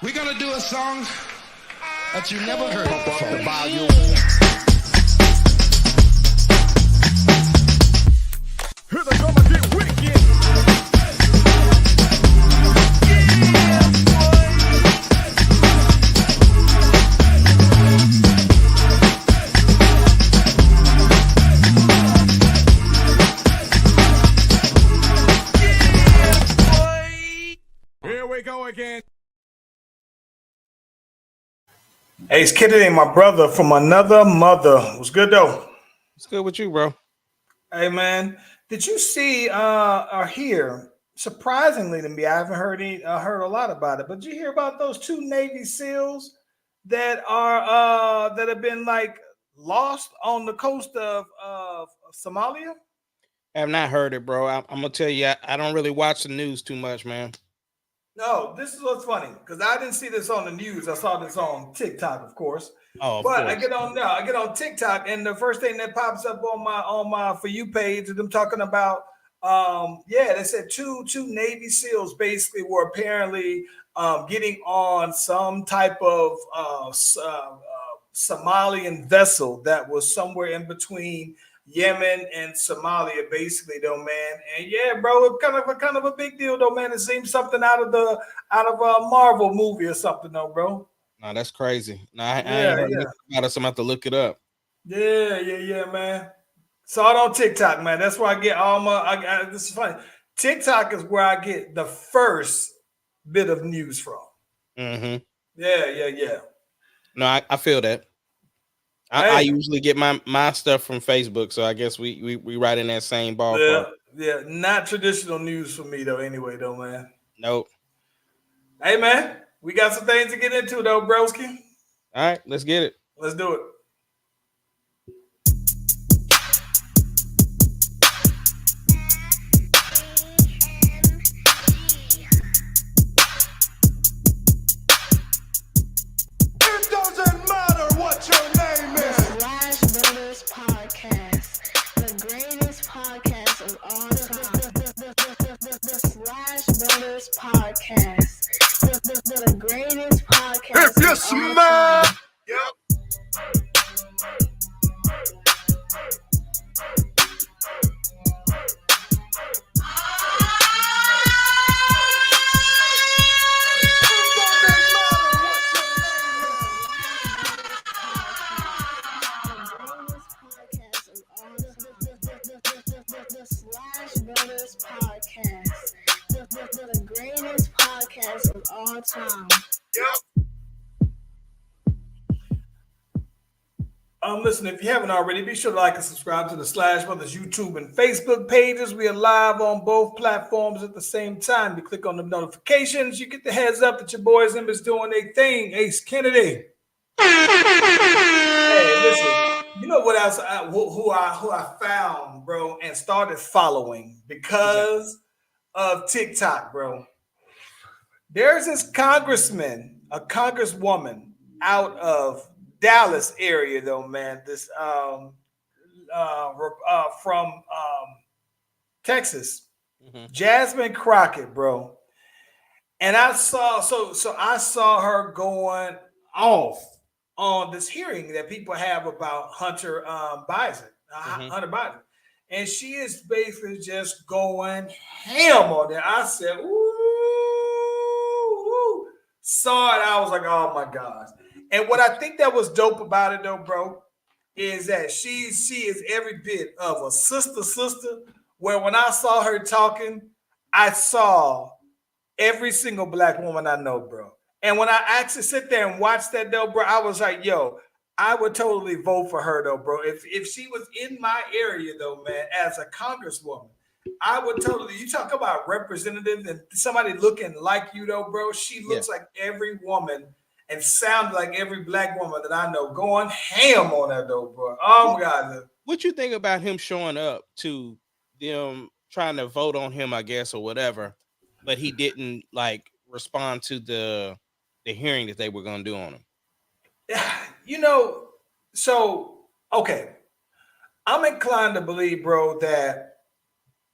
We're gonna do a song that you never heard before. The volume. Here they come and get wicked. Here we go again. Hey, it's Kennedy, my brother from another mother. What's good though? What's good with you, bro? Hey man, did you see or hear? Surprisingly to me, I haven't heard a lot about it. But did you hear about those two Navy SEALs that are that have been like lost on the coast of Somalia? I have not heard it, bro. I'm gonna tell you, I don't really watch the news too much, man. No, this is what's funny because I didn't see this on the news. I saw this on TikTok, of course. Oh, of But course. I get on TikTok, and the first thing that pops up on my For You page is them talking about they said two Navy SEALs basically were apparently getting on some type of Somalian vessel that was somewhere in between Yemen and Somalia, basically, though, man. And yeah, bro, it's kind of a big deal, though, man. It seems something out of a Marvel movie or something, though, bro. No, that's crazy. No, I ain't Yeah, heard yeah. anything about it, so I'm gonna have to look it up. Yeah, man. Saw it on TikTok, man. That's where I get all my. This is funny. TikTok is where I get the first bit of news from. Mm-hmm. Yeah. No, I feel that. I usually get my stuff from Facebook, so I guess we right in that same ballpark. Yeah. Not traditional news for me though. Anyway, though, man. Nope. Hey, man, we got some things to get into though, broski. All right, let's get it. Let's do it. It doesn't matter what your name is. Slash Brothers Podcast, the greatest podcast of all time. The Slash Brothers Podcast, the greatest podcast. If you of all smell. time. The Slash Brothers Podcast, the greatest podcast of all time. Listen, if you haven't already, be sure to like and subscribe to the Slash Brothers YouTube and Facebook pages. We are live on both platforms at the same time. You click on the notifications, you get the heads up that your boys and is doing their thing. Ace Kennedy. Hey, listen, you know what else? Who I found, bro, and started following because of TikTok, bro. There's this congressman, a congresswoman out of Dallas area, though, man. This from Texas, Jasmine Crockett, bro. And I saw I saw her going off on this hearing that people have about Hunter Biden, Hunter Biden, and she is basically just going ham on it. I said, ooh, saw it. I was like, oh my gosh. And what I think that was dope about it, though, bro, is that she is every bit of a sister. Where when I saw her talking, I saw every single black woman I know, bro. And when I actually sit there and watch that, though, bro, I was like, yo, I would totally vote for her, though, bro. If she was in my area, though, man, as a congresswoman, I would totally. You talk about representative and somebody looking like you, though, bro. She looks like every woman. And sound like every black woman that I know going ham on that though, bro. Oh my God. What you think about him showing up to them trying to vote on him, I guess, or whatever, but he didn't like respond to the hearing that they were gonna do on him? You know, so okay. I'm inclined to believe, bro, that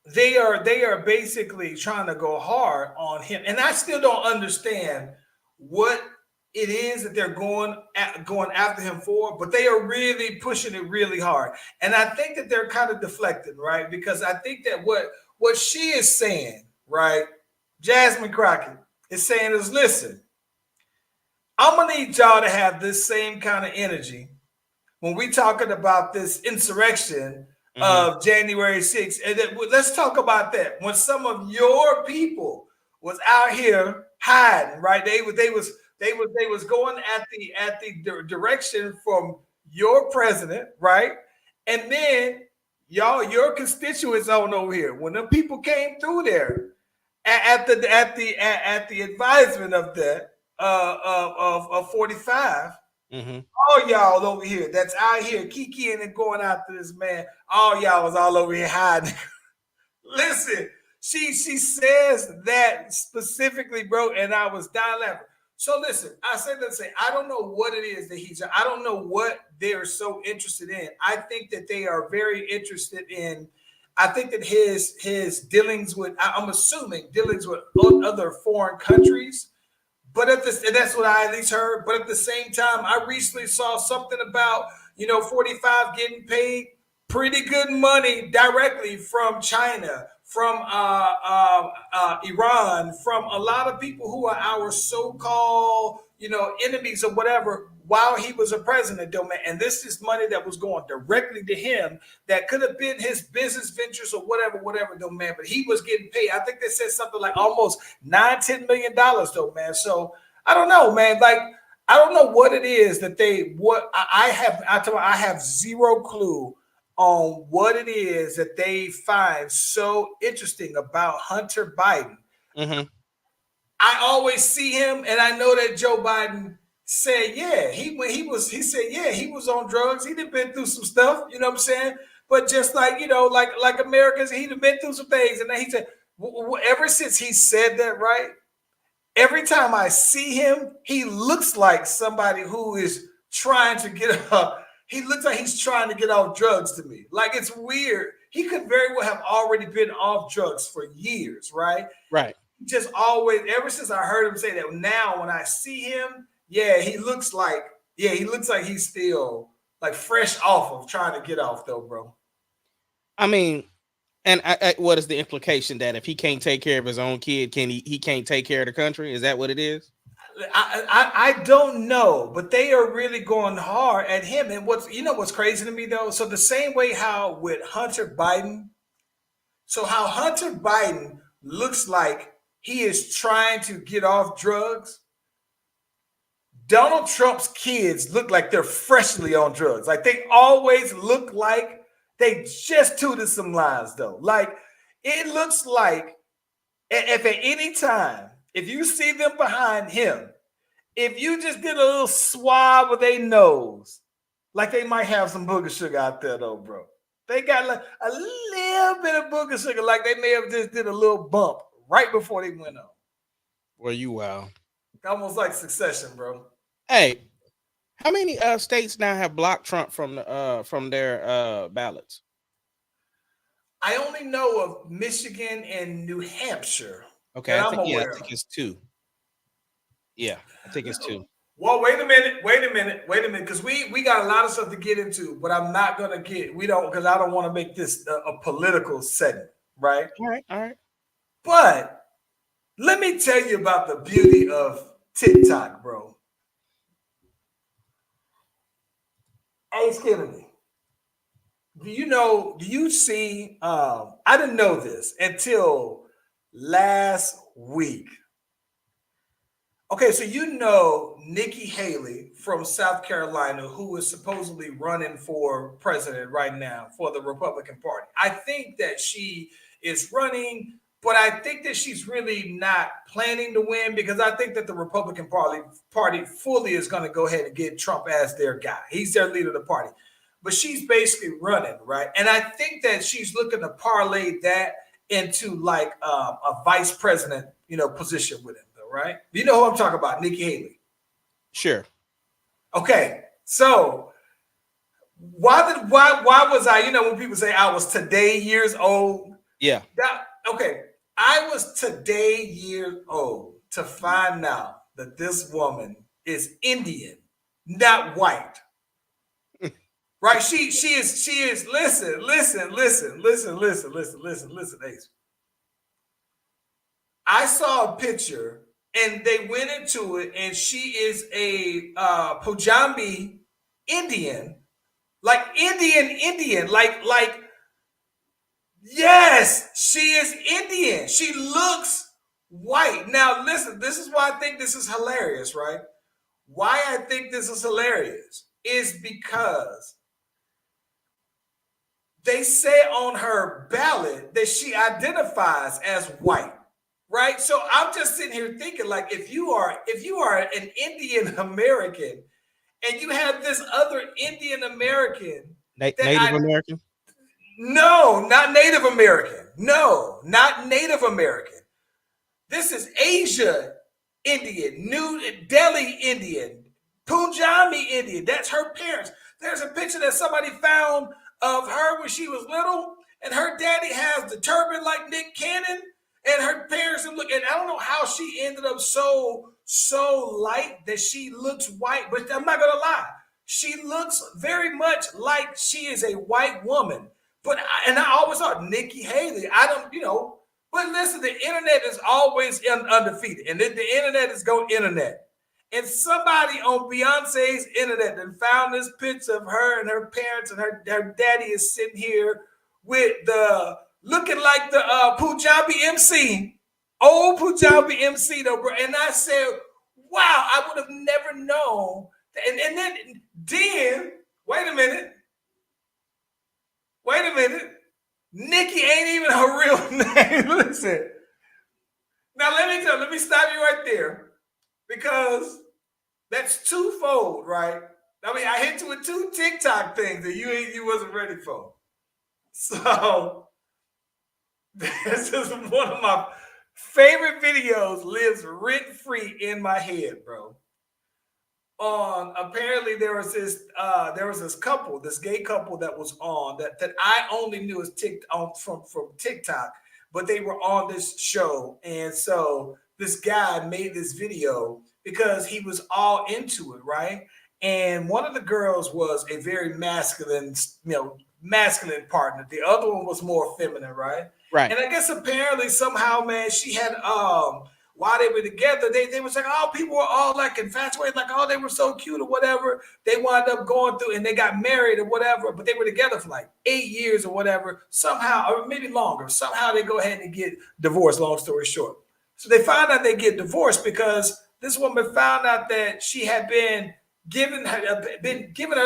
they are basically trying to go hard on him. And I still don't understand what it is that they're going after him for, but they are really pushing it really hard. And I think that they're kind of deflecting, right? Because I think that what she is saying, right, Jasmine Crockett is saying is, listen, I'm gonna need y'all to have this same kind of energy when we talking about this insurrection of January 6th. And then, let's talk about that. When some of your people was out here hiding, right? They was going at the direction from your president, right? And then your constituents on over here, when the people came through there at the advisement of that of 45. All y'all over here that's out here kikiing and going after this man, all y'all was all over here hiding. Listen, she says that specifically, bro, and I was dying laughing. So listen, I said that to say, I don't know what it is that I don't know what they're so interested in. I think that they are very interested in, I think that his dealings with, I'm assuming dealings with other foreign countries. But and that's what I at least heard. But at the same time, I recently saw something about, 45 getting paid pretty good money directly from China, from Iran, from a lot of people who are our so-called, enemies or whatever, while he was a president, though, man. And this is money that was going directly to him that could have been his business ventures or whatever, though, man. But he was getting paid. I think they said something like almost $9-10 million, though, man. So I don't know, man. Like, I don't know what it is that I have zero clue on what it is that they find so interesting about Hunter Biden. I always see him, and I know that Joe Biden said, yeah, he was on drugs. He'd been through some stuff, you know what I'm saying? But just like, like Americans, he'd been through some things. And then he said, ever since he said that, right? Every time I see him, he looks like somebody who is trying to get up. He looks like he's trying to get off drugs to me. Like, it's weird. He could very well have already been off drugs for years, right? Right. Just always, ever since I heard him say that, now when I see him, he looks like he's still like fresh off of trying to get off, though, bro. I mean, and what is the implication that if he can't take care of his own kid, he can't take care of the country? Is that what it is? I don't know, but they are really going hard at him. And what's crazy to me, though? So the same way how with Hunter Biden, how Hunter Biden looks like he is trying to get off drugs, Donald Trump's kids look like they're freshly on drugs. Like, they always look like they just tooted some lines, though. Like, it looks like if at any time, if you see them behind him, if you just did a little swab with their nose, like, they might have some booger sugar out there, though, bro. They got like a little bit of booger sugar, like they may have just did a little bump right before they went on. Well, you wow. Almost like Succession, bro. Hey, how many states now have blocked Trump from their ballots? I only know of Michigan and New Hampshire. Okay, I think it's 2. Yeah, I think it's 2. Well, wait a minute, because we got a lot of stuff to get into, but I'm not gonna because I don't want to make this a political setting, right? All right. But let me tell you about the beauty of TikTok, bro. Ace Kennedy, do you see, I didn't know this until last week. Okay, so Nikki Haley from South Carolina, who is supposedly running for president right now for the Republican Party. I think that she is running, but I think that she's really not planning to win, because I think that the Republican Party fully is going to go ahead and get Trump as their guy. He's their leader of the party. But she's basically running, right? And I think that she's looking to parlay that into like a vice president, position with him, though, right? You know who I'm talking about, Nikki Haley. Sure. Okay, so why was I, when people say I was today years old? Yeah. Okay, I was today years old to find out that this woman is Indian, not white. Right? She is. Listen, Ace. I saw a picture and they went into it, and she is a Punjabi Indian, like Indian, like yes, she is Indian. She looks white. Now listen, this is why I think this is hilarious, right? Why I think this is hilarious is because they say on her ballot that she identifies as white, right? So I'm just sitting here thinking, like, if you are an Indian American and you have this other Indian American, Native American? No, not Native American. No, not Native American. This is Asia Indian, New Delhi Indian, Punjabi Indian. That's her parents. There's a picture that somebody found of her when she was little, and her daddy has the turban like Nick Cannon, and her parents look. And I don't know how she ended up so light that she looks white, but I'm not gonna lie, she looks very much like she is a white woman. But I always thought Nikki Haley. I don't, But listen, the internet is always undefeated, and the internet is go internet. And somebody on Beyonce's internet then found this picture of her and her parents, and her daddy is sitting here with the looking like the Punjabi MC, old Punjabi MC though, bro. And I said, wow, I would have never known. And then wait a minute. Nikki ain't even her real name. Listen. Now let me stop you right there, because that's twofold, right? I mean, I hit you with two TikTok things that you wasn't ready for. So this is one of my favorite videos, lives rent-free in my head, bro. Apparently there was this couple, this gay couple that was on that I only knew as from TikTok, but they were on this show, and so this guy made this video because he was all into it, right? And one of the girls was a very masculine partner. The other one was more feminine, right? Right. And I guess apparently somehow, man, she had while they were together, they was like, oh, people were all like infatuated, like, oh, they were so cute or whatever. They wound up going through and they got married or whatever, but they were together for like 8 years or whatever, somehow, or maybe longer. Somehow they go ahead and get divorced, long story short. So they found out they get divorced because this woman found out that she had been giving her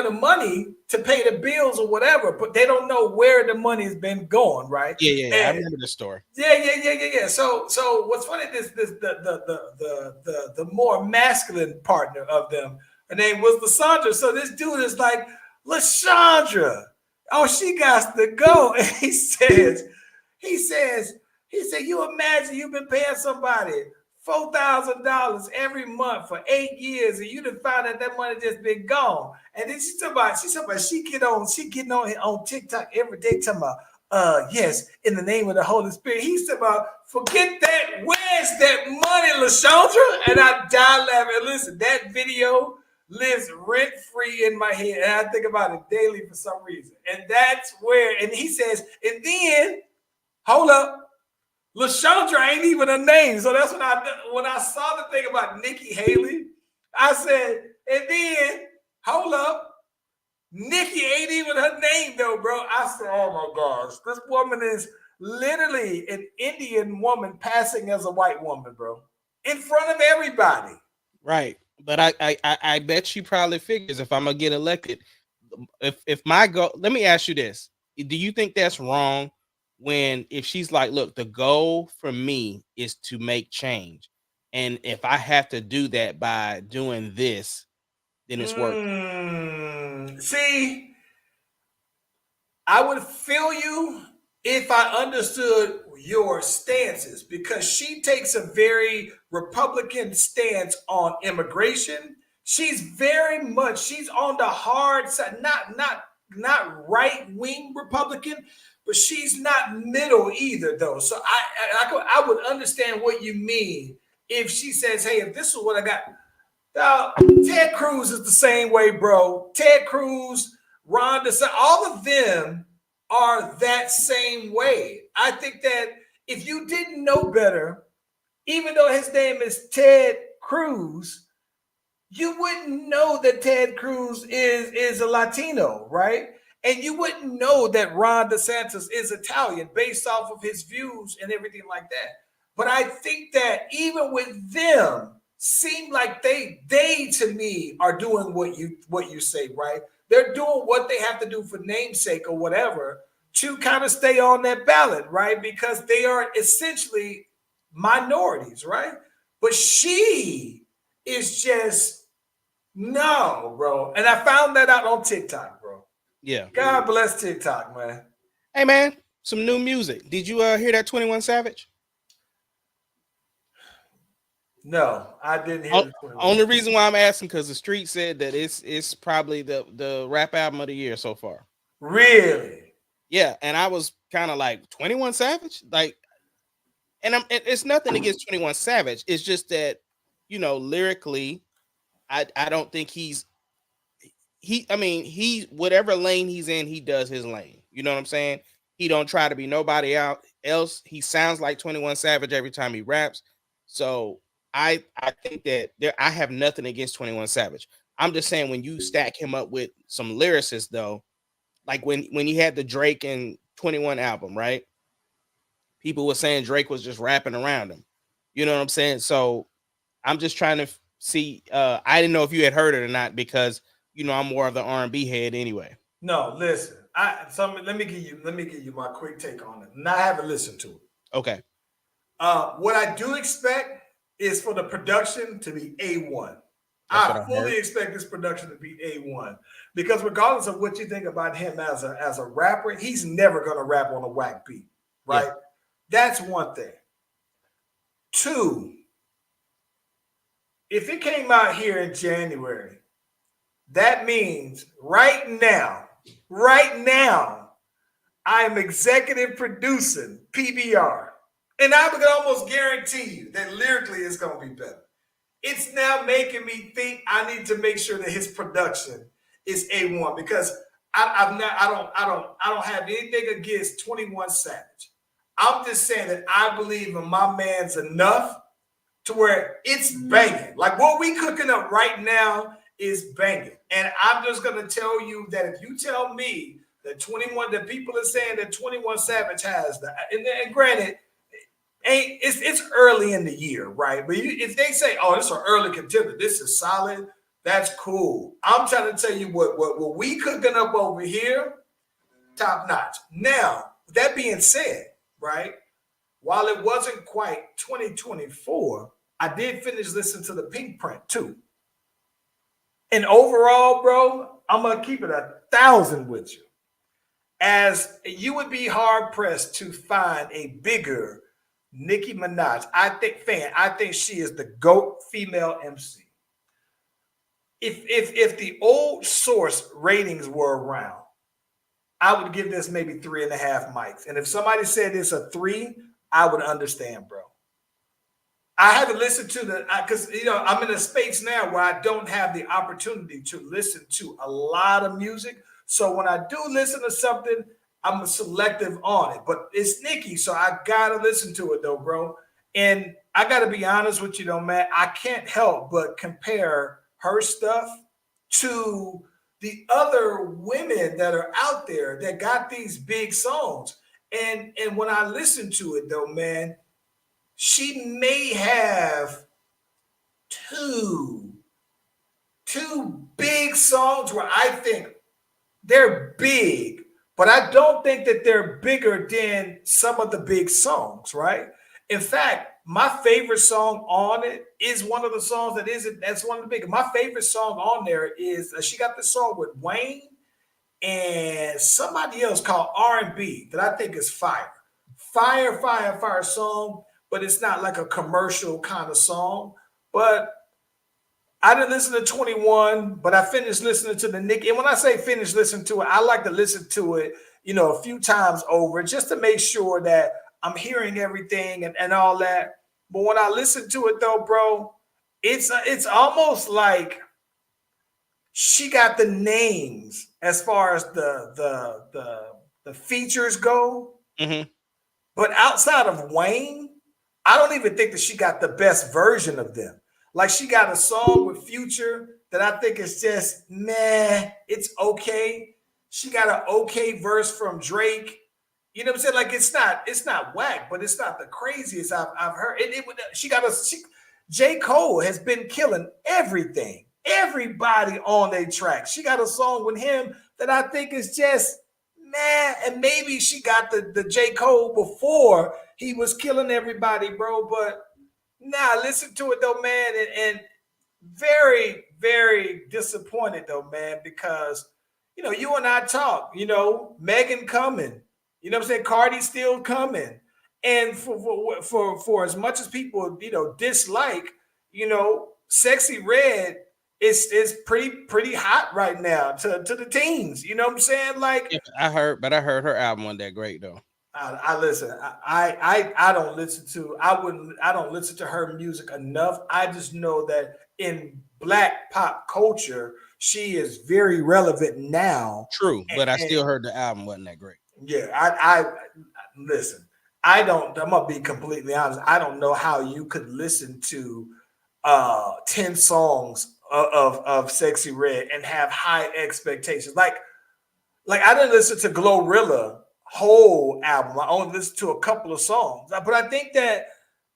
the money to pay the bills or whatever, but they don't know where the money's been going, right? Yeah. I remember the story. Yeah. So what's funny is the more masculine partner of them, her name was Lysandra. So this dude is like, Lysandra, oh, she got to go. And he says, you imagine you've been paying somebody $4,000 every month for 8 years, and you done found out that money just been gone. And then she getting on TikTok every day talking about, yes, in the name of the Holy Spirit. He said about, forget that, where's that money, Lysandra? And I die laughing. Listen, that video lives rent-free in my head, and I think about it daily for some reason. And that's where, and he says, and then, hold up, Lysandra ain't even a name. So that's when I saw the thing about Nikki Haley, I said, and then, hold up, Nikki ain't even her name though, bro. I said, oh my gosh, this woman is literally an Indian woman passing as a white woman, bro, in front of everybody. Right. But I bet she probably figures if I'm gonna get elected, if my goal, let me ask you this. Do you think that's wrong? If she's like, look, the goal for me is to make change, and if I have to do that by doing this, then it's working. See, I would feel you if I understood your stances, because she takes a very Republican stance on immigration. She's on the hard side, not right-wing Republican, but she's not middle either, though. So I would understand what you mean if she says, hey, if this is what I got. Ted Cruz is the same way, bro. Ted Cruz, Ron DeSantis, all of them are that same way. I think that if you didn't know better, even though his name is Ted Cruz, you wouldn't know that Ted Cruz is a Latino, right? And you wouldn't know that Ron DeSantis is Italian based off of his views and everything like that. But I think that even with them, seem like they to me are doing what you say, right? They're doing what they have to do for namesake or whatever to kind of stay on that ballot, right? Because they are essentially minorities, right? But she is just no, bro. And I found that out on TikTok, bro. Yeah. God bless TikTok, man. Hey, man, some new music. Did you hear that 21 Savage? No, I didn't hear the only reason why I'm asking because the street said that it's probably the rap album of the year so far. Really? Yeah, and I was kind of like 21 Savage, like, and it's nothing against 21 Savage. It's just that, you know, lyrically, I don't think he whatever lane he's in, he does his lane. You know what I'm saying? He don't try to be nobody else. He sounds like 21 Savage every time he raps. So I think that I have nothing against 21 Savage. I'm just saying when you stack him up with some lyricists though, like when he had the Drake and 21 album, right? People were saying Drake was just rapping around him. You know what I'm saying? So I'm just trying to see. I didn't know if you had heard it or not because you know I'm more of the R&B head anyway. No, listen. Let me give you my quick take on it. And I haven't listened to it. Okay. What I do expect is for the production to be A1. I fully expect this production to be A1 because regardless of what you think about him as a rapper, he's never gonna rap on a whack beat, right? Yeah. That's one thing. Two, if it came out here in January, that means right now, I am executive producing PBR. And I can almost guarantee you that lyrically it's going to be better. It's now making me think I need to make sure that his production is A1 because I don't have anything against 21 Savage. I'm just saying that I believe in my man's enough to where it's banging. Like what we cooking up right now is banging. And I'm just going to tell you that if you tell me that 21, that people are saying that 21 Savage has the, and granted, it's early in the year, right? But if they say, "Oh, this is an early contender, this is solid," that's cool. I'm trying to tell you what we cooking up over here, top notch. Now, that being said, right? While it wasn't quite 2024, I did finish listening to the Pink Print too. And overall, bro, I'm gonna keep it 1,000 with you. As you would be hard pressed to find a bigger Nicki Minaj. I think she is the GOAT female MC. If the old Source ratings were around, I would give this maybe 3.5 mics. And if somebody said it's a 3, I would understand, bro. I haven't listened to because I'm in a space now where I don't have the opportunity to listen to a lot of music. So when I do listen to something, I'm selective on it, but it's Nicki, so I gotta listen to it though, bro. And I gotta be honest with you though, man. I can't help but compare her stuff to the other women that are out there that got these big songs. And when I listen to it though, man, she may have two big songs where I think they're big. But I don't think that they're bigger than some of the big songs, right? In fact, my favorite song on it is one of the songs that's one of the big. My favorite song on there is she got this song with Wayne and somebody else called R&B that I think is fire. Fire song, but it's not like a commercial kind of song. But I didn't listen to 21, but I finished listening to the Nicki. And when I say finish listening to it, I like to listen to it, a few times over just to make sure that I'm hearing everything and all that. But when I listen to it though, bro, it's almost like she got the names as far as the features go. Mm-hmm. But outside of Wayne, I don't even think that she got the best version of them. Like she got a song with Future that I think is just meh. It's okay. She got an okay verse from Drake. You know what I'm saying? Like it's not whack, but it's not the craziest I've heard. She got J. Cole has been killing everything, everybody on their track. She got a song with him that I think is just man, and maybe she got the J. Cole before he was killing everybody, bro. But nah, listen to it though, man, and very, very disappointed though, man, because you and I talk, Megan coming, what I'm saying, Cardi still coming. And for as much as people, dislike, Sexy Red is pretty hot right now to the teens. You know what I'm saying? Like Yeah, I heard her album wasn't that great though. I listen. I don't listen to. I don't listen to her music enough. I just know that in Black pop culture, she is very relevant now. True, but I still heard the album wasn't that great. Yeah, I listen. I don't. I'm gonna be completely honest. I don't know how you could listen to 10 songs of Sexy Red and have high expectations. Like I didn't listen to Glorilla whole album. I only listened to a couple of songs. But I think that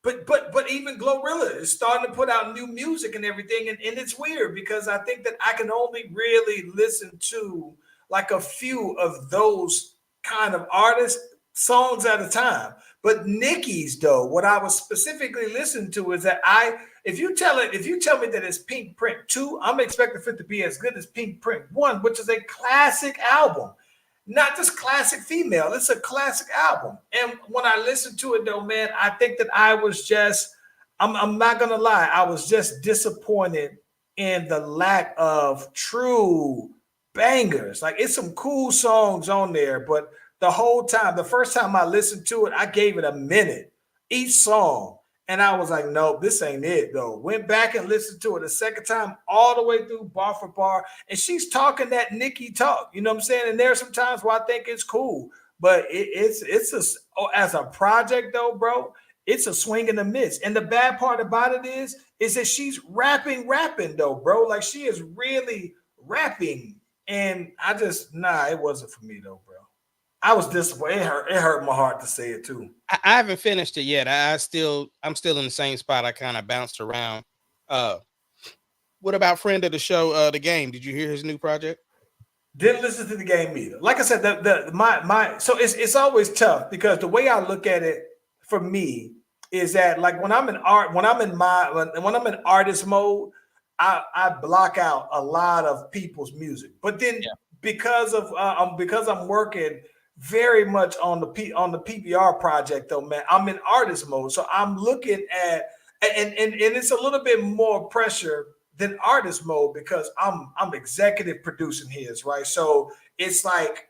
but even Glorilla is starting to put out new music and everything. And it's weird because I think that I can only really listen to like a few of those kind of artists songs at a time. But Nicki's though, what I was specifically listening to is that if you tell me that it's Pink Print 2, I'm expecting it to be as good as Pink Print 1, which is a classic album. Not just classic female, it's a classic album. And when I listened to it though, man, I think that I was just, I'm not gonna lie, I was just disappointed in the lack of true bangers. Like it's some cool songs on there, but the first time I listened to it, I gave it a minute each song. And I was like, no, this ain't it though. Went back and listened to it a second time, all the way through bar for bar. And she's talking that Nicki talk, you know what I'm saying? And there's some times where I think it's cool, but as a project though, bro, it's a swing and a miss. And the bad part about it is that she's rapping though, bro. Like she is really rapping. And it wasn't for me though, bro. I was disappointed. It hurt my heart to say it too. I haven't finished it yet. I'm still in the same spot. I kind of bounced around. What about friend of the show, The Game? Did you hear his new project? Didn't listen to The Game either. Like I said, so it's always tough because the way I look at it for me is that like when I'm in artist mode, I block out a lot of people's music. But then because I'm working very much on the PBR project though, man, I'm in artist mode. So I'm looking at and it's a little bit more pressure than artist mode because I'm executive producing his, right? So it's like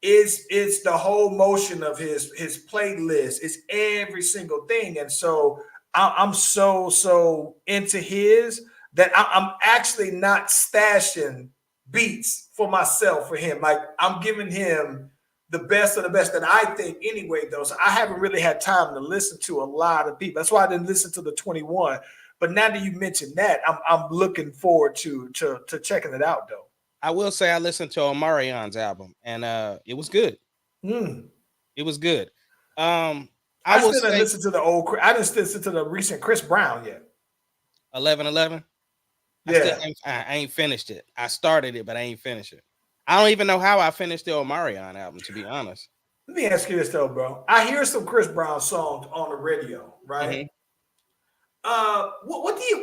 it's the whole motion of his playlist. It's every single thing. And so I'm so into his that I'm actually not stashing beats for myself for him. Like I'm giving him the best of the best that I think anyway, though. So I haven't really had time to listen to a lot of people. That's why I didn't listen to the 21. But now that you mentioned that, I'm looking forward to checking it out, though. I will say I listened to Omarion's album, and it was good. It was good. I still didn't listen to I didn't listen to the recent Chris Brown yet. 11:11. Yeah, I ain't finished it. I started it, but I ain't finished it. I don't even know how I finished the Omarion album, to be honest. Let me ask you this though, bro. I hear some Chris Brown songs on the radio, right? Mm-hmm.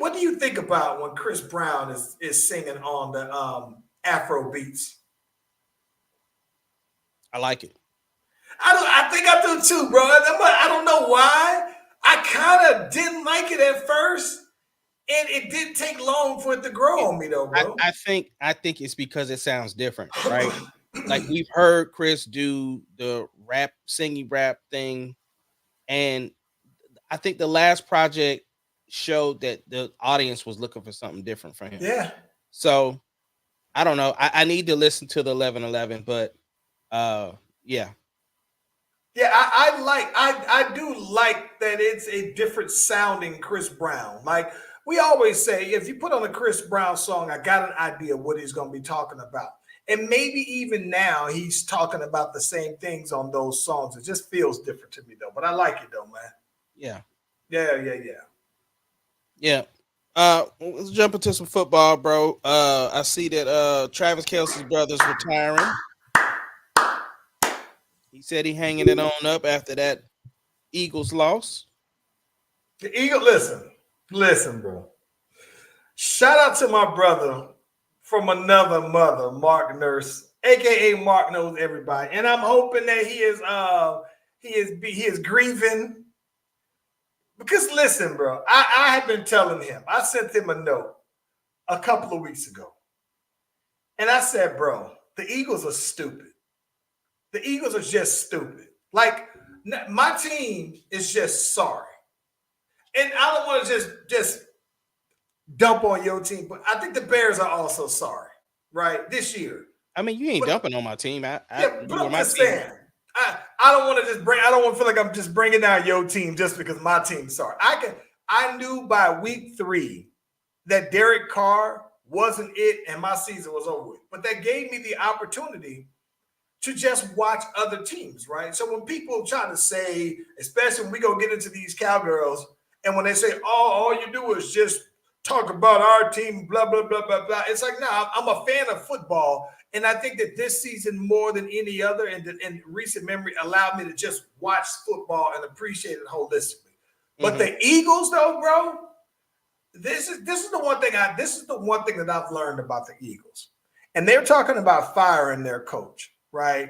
What do you think about when Chris Brown is singing on the Afro beats? I like it. I think I do too, bro. I don't know why. I kind of didn't like it at first. And it didn't take long for it to grow on me, though, bro. I think it's because it sounds different, right? Like we've heard Chris do the singing rap thing, and I think the last project showed that the audience was looking for something different from him. Yeah. So I don't know. I need to listen to the 11:11, but yeah. Yeah, I do like that it's a different sounding Chris Brown. Like we always say, if you put on a Chris Brown song, I got an idea of what he's going to be talking about. And maybe even now he's talking about the same things on those songs. It just feels different to me though. But I like it though, man. Yeah. Yeah. Let's jump into some football, bro. I see that Travis Kelce's brother's retiring. He said he hanging it on up after that Eagles loss. The Eagle, listen, bro. Shout out to my brother from another mother, Mark Nurse, aka Mark Knows Everybody, and I'm hoping that he is grieving. Because listen, bro, I had been telling him. I sent him a note a couple of weeks ago, and I said, bro, the Eagles are stupid. The Eagles are just stupid. Like my team is just sorry. And I don't want to just dump on your team, but I think the Bears are also sorry, right? This year. I mean, you ain't dumping on my team. But I'm just saying. I don't want to I don't want to feel like I'm just bringing down your team just because my team's sorry. I knew by week 3 that Derek Carr wasn't it and my season was over with. But that gave me the opportunity to just watch other teams, right? So when people try to say, especially when we go get into these Cowgirls, and when they say, oh, all you do is just talk about our team, blah, blah, blah, blah, blah. It's like, no, I'm a fan of football. And I think that this season, more than any other, in recent memory, allowed me to just watch football and appreciate it holistically. But the Eagles, though, bro, this is the one thing that I've learned about the Eagles. And they're talking about firing their coach, right?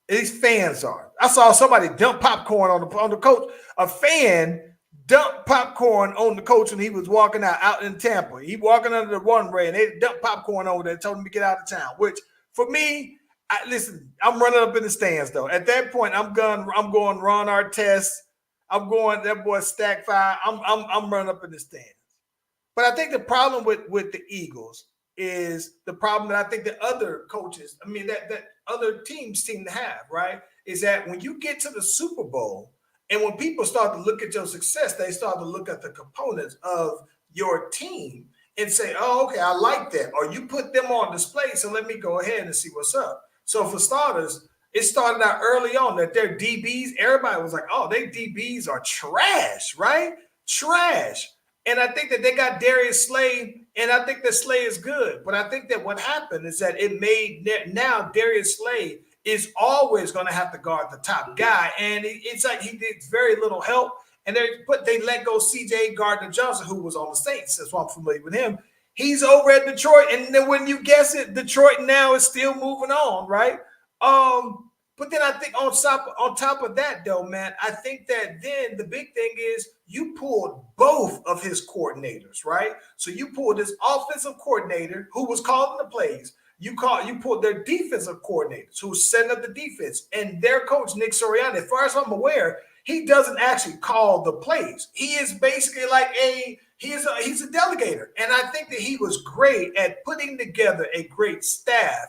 These fans are. I saw somebody dump popcorn on the coach. A fan dumped popcorn on the coach when he was walking out in Tampa. He walking under the runway, and they dumped popcorn over there, told him to get out of town. Which for me, I'm running up in the stands though. At that point, I'm going Ron Artest. I'm going that boy Stack 5. I'm running up in the stands. But I think the problem with the Eagles is the problem that I think that other coaches, that other teams seem to have, right? Is that when you get to the Super Bowl, and when people start to look at your success, they start to look at the components of your team and say, oh, okay, I like that. Or you put them on display, so let me go ahead and see what's up. So for starters, it started out early on that their DBs, everybody was like, oh, their DBs are trash, right? Trash. And I think that they got Darius Slay, and I think that Slay is good. But I think that what happened is that it made now Darius Slay is always going to have to guard the top guy. And it's like he did very little help. And they let go C.J. Gardner-Johnson, who was on the Saints. That's why I'm familiar with him. He's over at Detroit. And then when you guess it, Detroit now is still moving on, right? But then I think on top of that, though, man, I think that then the big thing is you pulled both of his coordinators, right? So you pulled his offensive coordinator who was calling the plays. You pulled their defensive coordinators who setting up the defense, and their coach, Nick Sirianni, as far as I'm aware, he doesn't actually call the plays. He is basically like he's a delegator. And I think that he was great at putting together a great staff.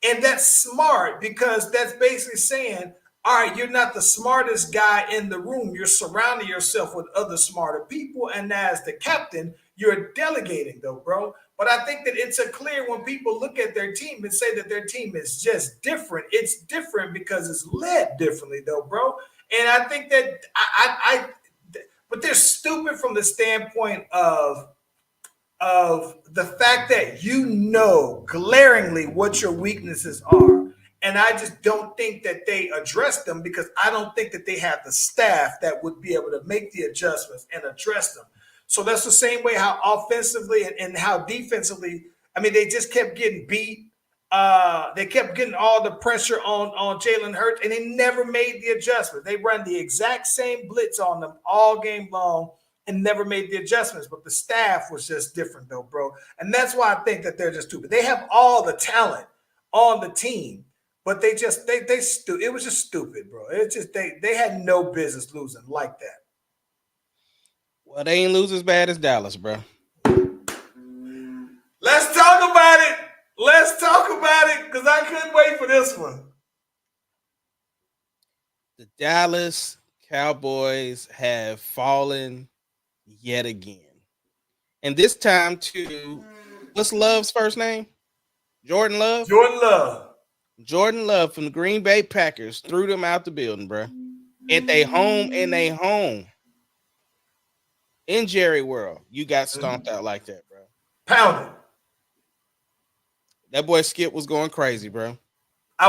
And that's smart because that's basically saying, all right, you're not the smartest guy in the room. You're surrounding yourself with other smarter people. And as the captain, you're delegating though, bro. But I think that it's a clear when people look at their team and say that their team is just different. It's different because it's led differently though, bro. And I think that but they're stupid from the standpoint of the fact that you know glaringly what your weaknesses are. And I just don't think that they address them because I don't think that they have the staff that would be able to make the adjustments and address them. So that's the same way how offensively and how defensively, they just kept getting beat. They kept getting all the pressure on Jalen Hurts, and they never made the adjustment. They run the exact same blitz on them all game long and never made the adjustments. But the staff was just different, though, bro. And that's why I think that they're just stupid. They have all the talent on the team, but it was just stupid, bro. It's just they had no business losing like that. Well, they ain't lose as bad as Dallas, bro. Let's talk about it. Let's talk about it because I couldn't wait for this one. The Dallas Cowboys have fallen yet again. And this time to, what's Love's first name? Jordan Love? Jordan Love. Jordan Love from the Green Bay Packers threw them out the building, bro. And they home. In Jerry World, you got stomped out like that, bro. Pounded. That boy Skip was going crazy, bro. I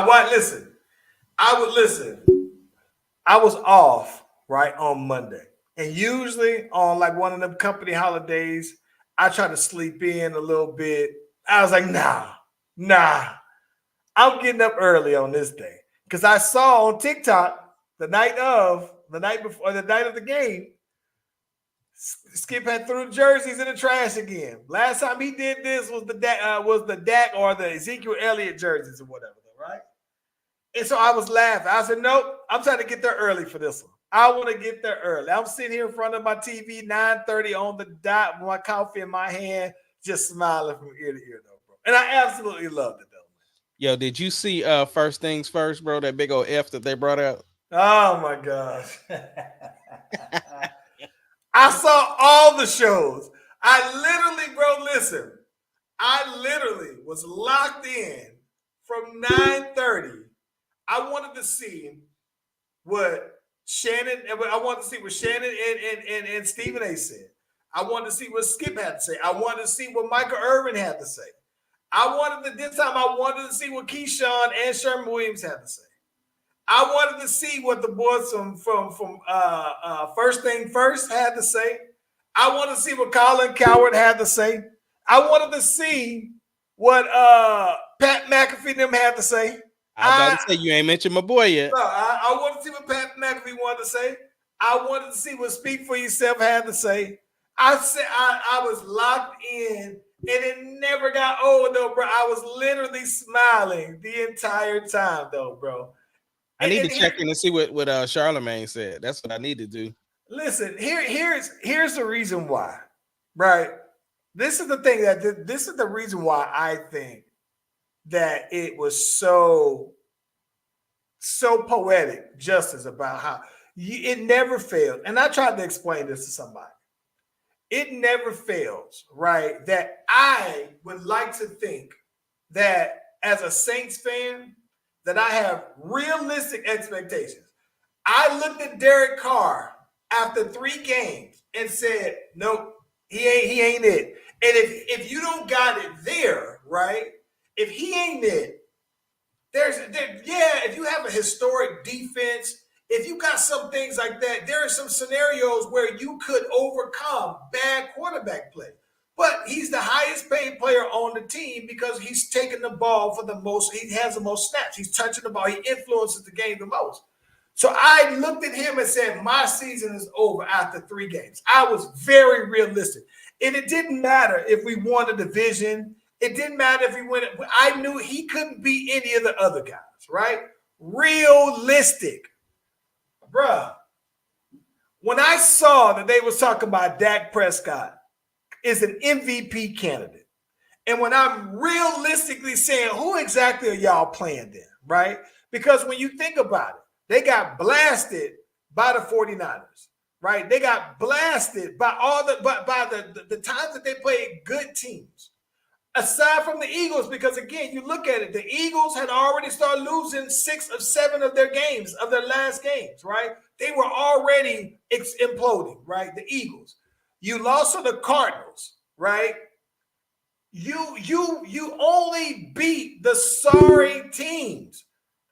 was off right on Monday. And usually on like one of them company holidays, I try to sleep in a little bit. I was like, nah. I'm getting up early on this day. Because I saw on TikTok the night of the game, Skip had threw the jerseys in the trash again. Last time he did this was the Dak or the Ezekiel Elliott jerseys or whatever, right? And so I was laughing. I said, nope, I'm trying to get there early for this one. I want to get there early. I'm sitting here in front of my TV, 9:30 on the dot, with my coffee in my hand, just smiling from ear to ear, though, bro. And I absolutely loved it, though. Yo, did you see First Things First, bro? That big old F that they brought out? Oh, my gosh. I saw all the shows. I literally was locked in from 9:30. I wanted to see what Shannon and Stephen A said. I wanted to see what Skip had to say. I wanted to see what Michael Irvin had to say. I wanted to see what Keyshawn and Sherman Williams had to say. I wanted to see what the boys from First Thing First had to say. I wanted to see what Colin Coward had to say. I wanted to see what Pat McAfee and them had to say. I was about to say, you ain't mentioned my boy yet. No, I wanted to see what Pat McAfee wanted to say. I wanted to see what Speak For Yourself had to say. I was locked in, and it never got old, though, bro. I was literally smiling the entire time, though, bro. I need to check in and see what Charlemagne said. That's what I need to do. Listen, here's the reason why, right? This is the reason why I think that it was so poetic justice about how it never failed. And I tried to explain this to somebody. It never fails, right? That I would like to think that as a Saints fan, that I have realistic expectations. I looked at Derek Carr after 3 games and said, nope, he ain't it. And if you don't got it there, right? If he ain't it, if you have a historic defense, if you got some things like that, there are some scenarios where you could overcome bad quarterback play. But he's the highest paid player on the team because he's taking the ball for the most. He has the most snaps. He's touching the ball. He influences the game the most. So I looked at him and said, my season is over after 3 games. I was very realistic. And it didn't matter if we won the division. It didn't matter if we win it. I knew he couldn't beat any of the other guys, right? Realistic. Bruh. When I saw that they was talking about Dak Prescott is an MVP candidate, and when I'm realistically saying, who exactly are y'all playing then, right? Because when you think about it, they got blasted by the 49ers, right? They got blasted by the times that they played good teams. Aside from the Eagles, because again, you look at it, the Eagles had already started losing 6 of 7 of their last games, right? They were already imploding, right? The Eagles. You lost to the Cardinals, right? You only beat the sorry teams,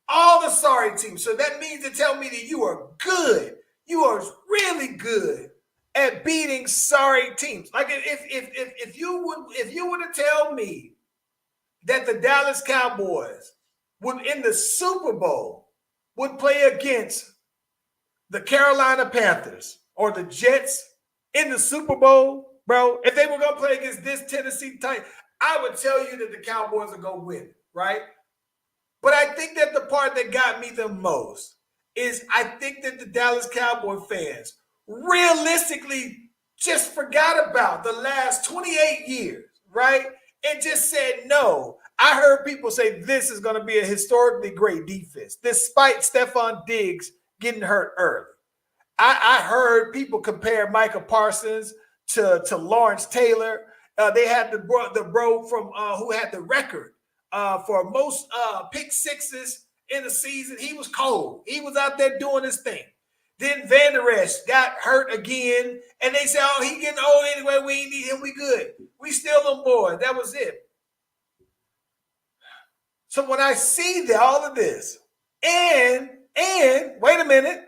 all the sorry teams. So that means to tell me that you are good. You are really good at beating sorry teams. Like if you were to tell me that the Dallas Cowboys would in the Super Bowl would play against the Carolina Panthers or the Jets in the Super Bowl, bro, if they were going to play against this Tennessee Titan, I would tell you that the Cowboys are going to win, right? But I think that the part that got me the most is I think that the Dallas Cowboy fans realistically just forgot about the last 28 years, right? And just said no. I heard people say this is going to be a historically great defense, despite Stephon Diggs getting hurt early. I heard people compare Micah Parsons to Lawrence Taylor. They had the bro from who had the record for most pick sixes in the season. He was cold. He was out there doing his thing. Then Van Der Esch got hurt again, and they said, "Oh, he getting old anyway. We ain't need him. We good. We still on board." That was it. So when I see all of this, and wait a minute,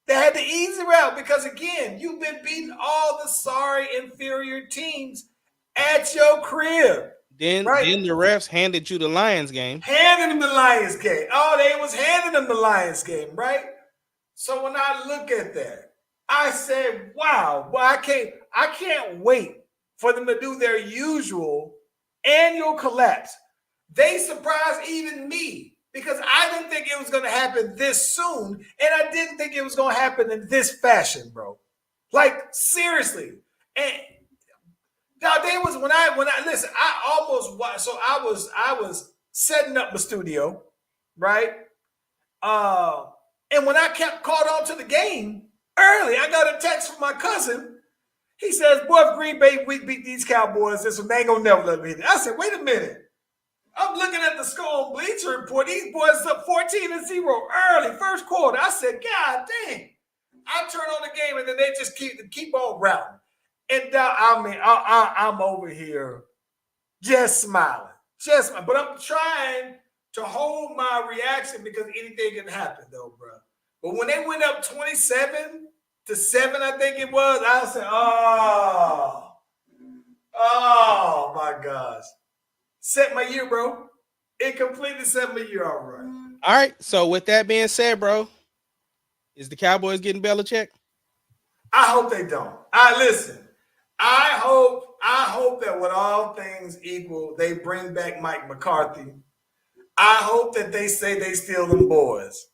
they had the easy route because again, you've been beating all the sorry inferior teams at your crib. Then right? the refs handed you the Lions game. Handing them the Lions game. Oh, they was handing them the Lions game, right? So when I look at that, I said, wow, well, I can't wait for them to do their usual annual collapse. They surprised even me because I didn't think it was going to happen this soon, and I didn't think it was going to happen in this fashion, bro. Like seriously. And now they was when I listen, I almost watched. So I was setting up the studio, right? And when I kept caught on to the game early, I got a text from my cousin. He says, "Boy, if Green Bay we beat these Cowboys, this they ain't gonna never let me hit it." I said, "Wait a minute." I'm looking at the score on Bleacher Report. These boys up 14-0 early, first quarter. I said, God dang. I turn on the game and then they just keep on routing. And I'm over here just smiling. But I'm trying to hold my reaction because anything can happen though, bro. But when they went up 27-7, I think it was, I said, oh my gosh. Set my year, bro. It completely set my year all right. All right. So with that being said, bro, is the Cowboys getting Belichick? I hope they don't. I hope that with all things equal, they bring back Mike McCarthy. I hope that they say they steal them boys.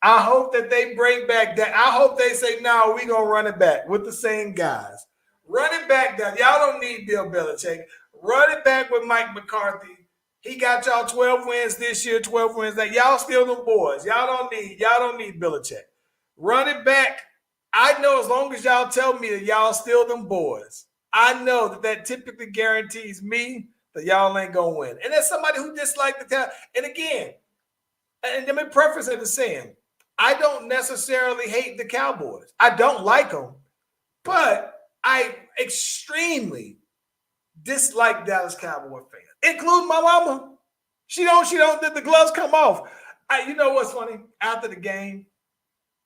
I hope that they bring back that. I hope they say, no, we're going to run it back with the same guys. Run it back down. Y'all don't need Bill Belichick. Run it back with Mike McCarthy. He got y'all 12 wins this year, 12 wins that y'all steal them boys. Y'all don't need Belichick. Run it back. I know as long as y'all tell me that y'all steal them boys, I know that typically guarantees me that y'all ain't gonna win. And that's somebody who disliked the town. And again, and let me preface it as saying, I don't necessarily hate the Cowboys. I don't like them, but I extremely dislike Dallas Cowboy fans, including my mama. She don't the gloves come off. You know what's funny? After the game,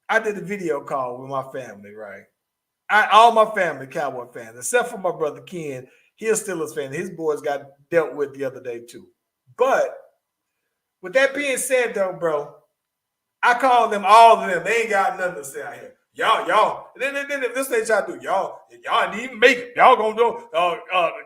I did a video call with my family, right? All my family Cowboy fans, except for my brother Ken. He a Steelers fan. His boys got dealt with the other day too. But with that being said, though, bro, I call them all of them. They ain't got nothing to say out here. Y'all. Then if this thing y'all do, y'all didn't even make it. Y'all gonna do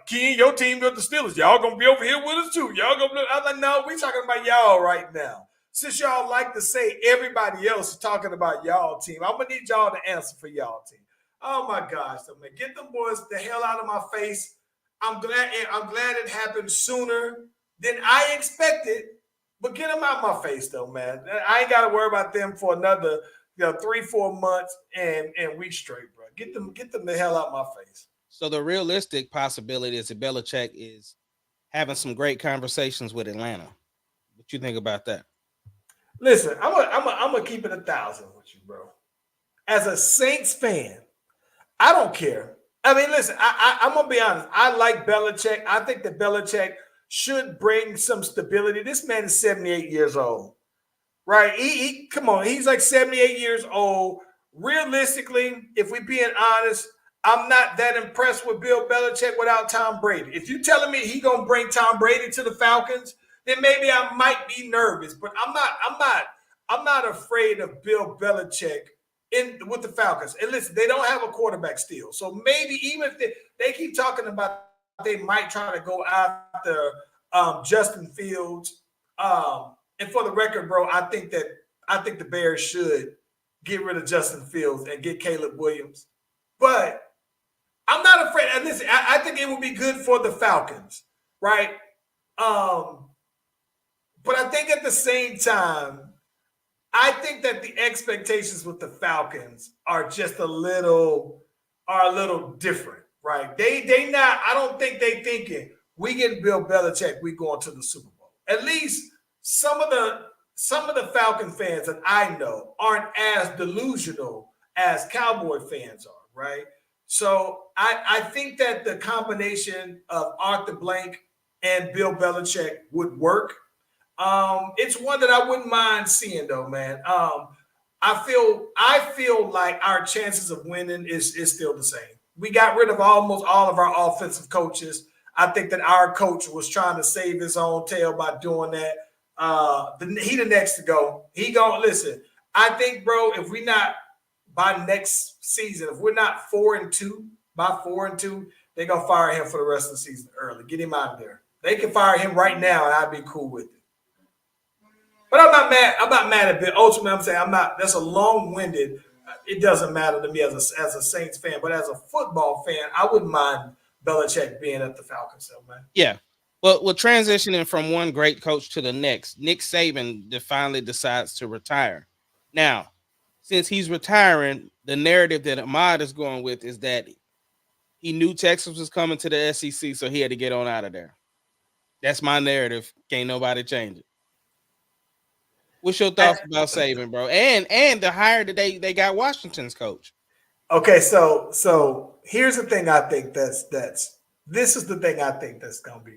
Ken, your team got the Steelers. Y'all gonna be over here with us too. Y'all gonna be, I'm like, no, we talking about y'all right now. Since y'all like to say everybody else is talking about y'all team, I'm gonna need y'all to answer for y'all team. Oh my gosh, so man, get them boys the hell out of my face. I'm glad it happened sooner than I expected, but get them out of my face though, man. I ain't gotta worry about them for another 3-4 months and weeks straight, bro. Get them the hell out of my face. So the realistic possibility is that Belichick is having some great conversations with Atlanta. What you think about that? Listen, I'm gonna keep it 1,000 with you, bro. As a Saints fan, I don't care. I mean, listen, I'm gonna be honest. I like Belichick. I think that Belichick should bring some stability. This man is 78 years old, right? He come on, he's like 78 years old. Realistically, if we're being honest, I'm not that impressed with Bill Belichick without Tom Brady. If you're telling me he gonna bring Tom Brady to the Falcons, then maybe I might be nervous. But I'm not afraid of Bill Belichick with the Falcons. And listen, they don't have a quarterback still. So maybe even if they keep talking about they might try to go after Justin Fields. And for the record, bro, I think the Bears should get rid of Justin Fields and get Caleb Williams. But I'm not afraid. And listen, I think it would be good for the Falcons, right? But I think at the same time, I think that the expectations with the Falcons are just a little different, right? They not. I don't think they thinking we get Bill Belichick, we going to the Super Bowl. At least some of the Falcon fans that I know aren't as delusional as Cowboy fans are, right? So I think that the combination of Arthur Blank and Bill Belichick would work. It's one that I wouldn't mind seeing though, man. I feel like our chances of winning is still the same. We got rid of almost all of our offensive coaches. I think that our coach was trying to save his own tail by doing that. He the next to go. He gonna listen. I think, bro, if we not by next season, if we're not 4-2, by 4-2, they're gonna fire him for the rest of the season early. Get him out of there. They can fire him right now, and I'd be cool with it. But I'm not mad. I'm not mad at Bill. Ultimately, I'm saying I'm not. That's a long-winded. It doesn't matter to me as a Saints fan, but as a football fan, I wouldn't mind Belichick being at the Falcons, though, man. Yeah. Well, transitioning from one great coach to the next, Nick Saban finally decides to retire. Now, since he's retiring, the narrative that Ahmad is going with is that he knew Texas was coming to the SEC, so he had to get on out of there. That's my narrative. Can't nobody change it. What's your thoughts about Saban, bro? And the hire that they got Washington's coach. Okay, so here's the thing. I think this is the thing I think that's gonna be.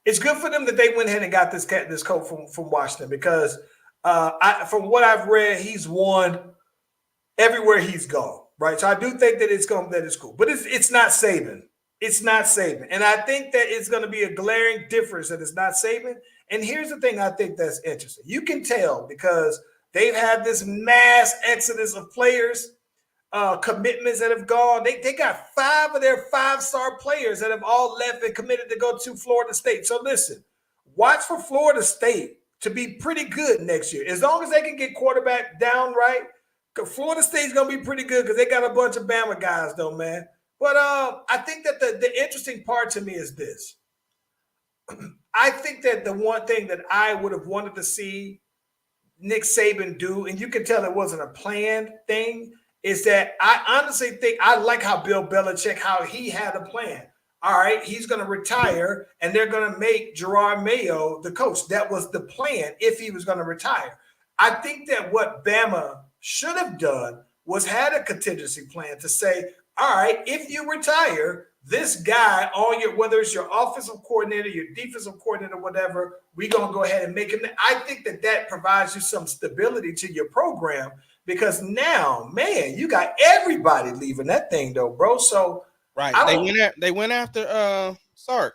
It's good for them that they went ahead and got this coach from Washington because from what I've read, he's won everywhere he's gone. Right, so I do think that it's cool, but it's not Saban. It's not Saban, and I think that it's going to be a glaring difference that it's not Saban. And here's the thing I think that's interesting. You can tell because they've had this mass exodus of players, commitments that have gone. They got 5 of their 5-star players that have all left and committed to go to Florida State. So listen, watch for Florida State to be pretty good next year. As long as they can get quarterback down right, Florida State's going to be pretty good because they got a bunch of Bama guys though, man. But I think that the interesting part to me is this. I think that the one thing that I would have wanted to see Nick Saban do, and you can tell it wasn't a planned thing, is that I honestly think I like how Bill Belichick, how he had a plan. All right, he's going to retire, and they're going to make Gerard Mayo the coach. That was the plan if he was going to retire. I think that what Bama should have done was had a contingency plan to say, all right, if you retire, this guy, whether it's your offensive coordinator, your defensive coordinator, whatever, we're going to go ahead and make him. I think that provides you some stability to your program because now, man, you got everybody leaving that thing though, bro. So right, they went after Sark.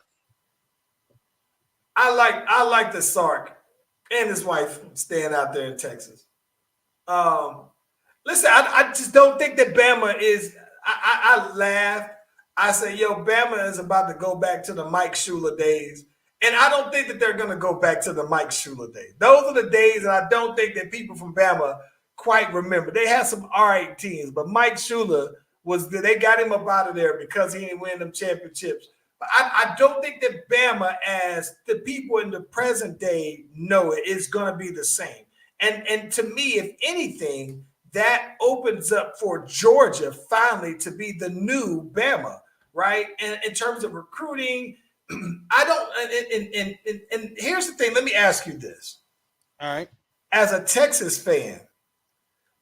I like the Sark and his wife staying out there in Texas. Listen, I just don't think that Bama is. I laugh. I say, yo, Bama is about to go back to the Mike Shula days. And I don't think that they're going to go back to the Mike Shula days. Those are the days that I don't think that people from Bama quite remember. They had some all right teams, but Mike Shula they got him up out of there because he didn't win them championships. But I don't think that Bama, as the people in the present day know it, is going to be the same. And to me, if anything, that opens up for Georgia finally to be the new Bama, right? And in terms of recruiting, I don't. And here's the thing. Let me ask you this. All right. As a Texas fan,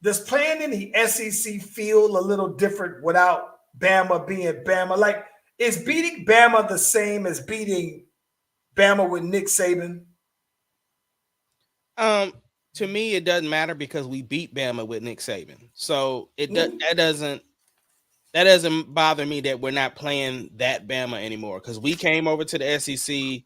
does playing in the SEC feel a little different without Bama being Bama? Like, is beating Bama the same as beating Bama with Nick Saban? To me, it doesn't matter because we beat Bama with Nick Saban. So that doesn't bother me that we're not playing that Bama anymore because we came over to the SEC